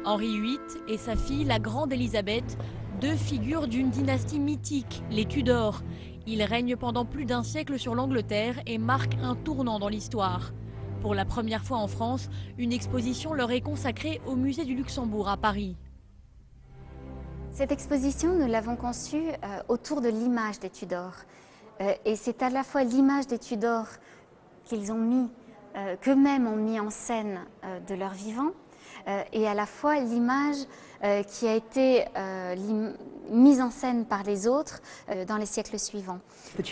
Henri VIII et sa fille, la grande Élisabeth, deux figures d'une dynastie mythique, les Tudors. Ils règnent pendant plus d'un siècle sur l'Angleterre et marquent un tournant dans l'histoire. Pour la première fois en France, une exposition leur est consacrée au musée du Luxembourg à Paris. Cette exposition, nous l'avons conçue autour de l'image des Tudors. Et c'est à la fois l'image des Tudors qu'ils ont mis, qu'eux-mêmes ont mis en scène de leur vivant, et à la fois l'image qui a été mise en scène par les autres dans les siècles suivants. Les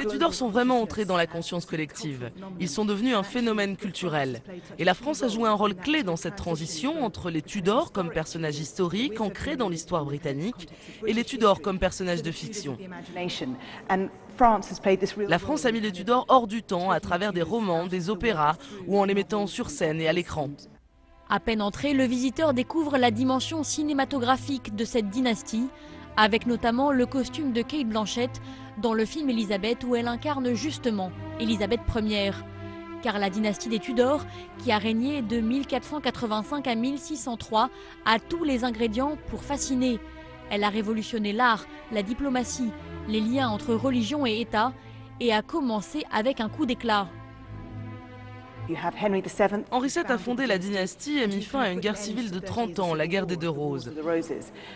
Tudors sont vraiment entrés dans la conscience collective. Ils sont devenus un phénomène culturel. Et la France a joué un rôle clé dans cette transition entre les Tudors comme personnages historiques ancrés dans l'histoire britannique et les Tudors comme personnages de fiction. La France a mis les Tudors hors du temps à travers des romans, des opéras ou en les mettant sur scène et à l'écran. À peine entré, le visiteur découvre la dimension cinématographique de cette dynastie, avec notamment le costume de Cate Blanchett dans le film Élisabeth où elle incarne justement Élisabeth Ier. Car la dynastie des Tudors, qui a régné de 1485 à 1603, a tous les ingrédients pour fasciner. Elle a révolutionné l'art, la diplomatie, les liens entre religion et État et a commencé avec un coup d'éclat. Henri VII a fondé la dynastie et a mis fin à une guerre civile de 30 ans, la guerre des Deux Roses.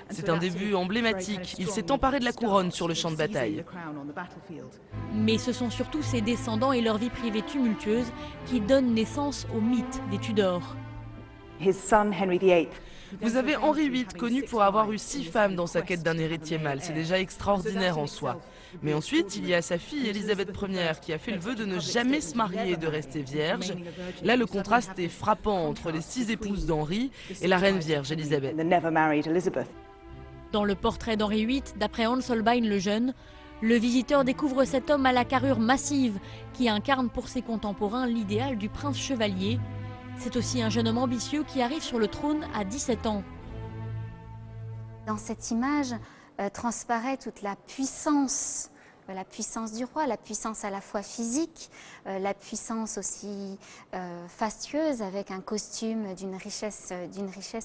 C'est un début emblématique. Il s'est emparé de la couronne sur le champ de bataille. Mais ce sont surtout ses descendants et leur vie privée tumultueuse qui donnent naissance au mythe des Tudors. Vous avez Henri VIII, connu pour avoir eu 6 femmes dans sa quête d'un héritier mâle. C'est déjà extraordinaire en soi. Mais ensuite, il y a sa fille Élisabeth Ier qui a fait le vœu de ne jamais se marier et de rester vierge. Là, le contraste est frappant entre les 6 épouses d'Henri et la reine vierge Élisabeth. Dans le portrait d'Henri VIII, d'après Hans Holbein le Jeune, le visiteur découvre cet homme à la carrure massive qui incarne pour ses contemporains l'idéal du prince chevalier. C'est aussi un jeune homme ambitieux qui arrive sur le trône à 17 ans. Dans cette image transparaît toute la puissance du roi, la puissance à la fois physique, la puissance aussi fastueuse avec un costume d'une richesse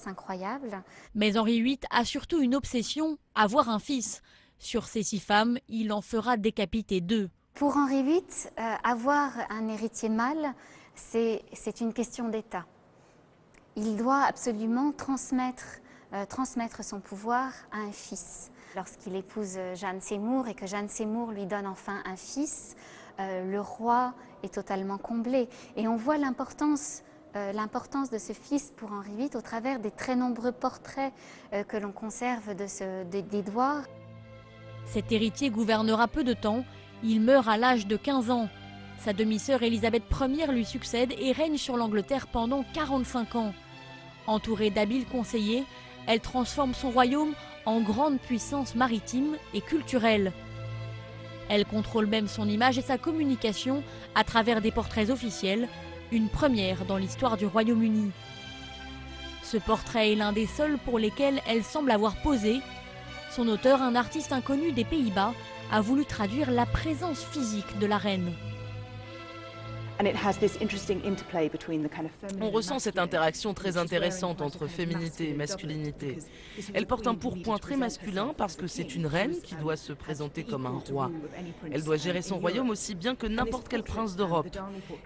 incroyable. Mais Henri VIII a surtout une obsession, avoir un fils. Sur ses 6 femmes, il en fera décapiter 2. Pour Henri VIII, avoir un héritier mâle, c'est une question d'État. Il doit absolument transmettre son pouvoir à un fils. Lorsqu'il épouse Jeanne Seymour et que Jeanne Seymour lui donne enfin un fils, le roi est totalement comblé. Et on voit l'importance de ce fils pour Henri VIII au travers des très nombreux portraits que l'on conserve d'Édouard. Cet héritier gouvernera peu de temps. Il meurt à l'âge de 15 ans. Sa demi-sœur Élisabeth Ier lui succède et règne sur l'Angleterre pendant 45 ans. Entourée d'habiles conseillers, elle transforme son royaume en grande puissance maritime et culturelle. Elle contrôle même son image et sa communication à travers des portraits officiels, une première dans l'histoire du Royaume-Uni. Ce portrait est l'un des seuls pour lesquels elle semble avoir posé. Son auteur, un artiste inconnu des Pays-Bas, a voulu traduire la présence physique de la reine. On ressent cette interaction très intéressante entre féminité et masculinité. Elle porte un pourpoint très masculin parce que c'est une reine qui doit se présenter comme un roi. Elle doit gérer son royaume aussi bien que n'importe quel prince d'Europe.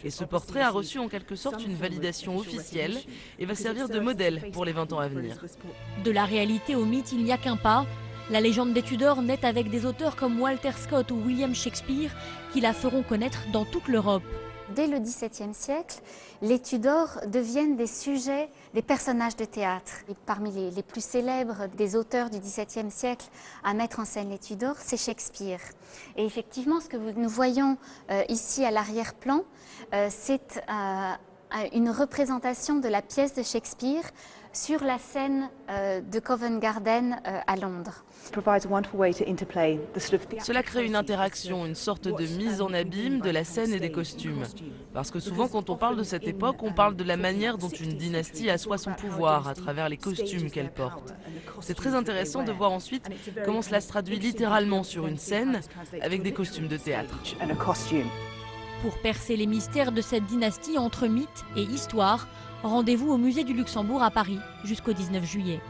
Et ce portrait a reçu en quelque sorte une validation officielle et va servir de modèle pour les 20 ans à venir. De la réalité au mythe, il n'y a qu'un pas. La légende des Tudors naît avec des auteurs comme Walter Scott ou William Shakespeare qui la feront connaître dans toute l'Europe. Dès le XVIIe siècle, les Tudors deviennent des personnages de théâtre. Et parmi les plus célèbres des auteurs du XVIIe siècle à mettre en scène les Tudors, c'est Shakespeare. Et effectivement, ce que nous voyons ici à l'arrière-plan, c'est une représentation de la pièce de Shakespeare sur la scène de Covent Garden à Londres. Cela crée une interaction, une sorte de mise en abîme de la scène et des costumes. Parce que souvent quand on parle de cette époque, on parle de la manière dont une dynastie assoit son pouvoir à travers les costumes qu'elle porte. C'est très intéressant de voir ensuite comment cela se traduit littéralement sur une scène avec des costumes de théâtre. Pour percer les mystères de cette dynastie entre mythe et histoire, rendez-vous au musée du Luxembourg à Paris jusqu'au 19 juillet.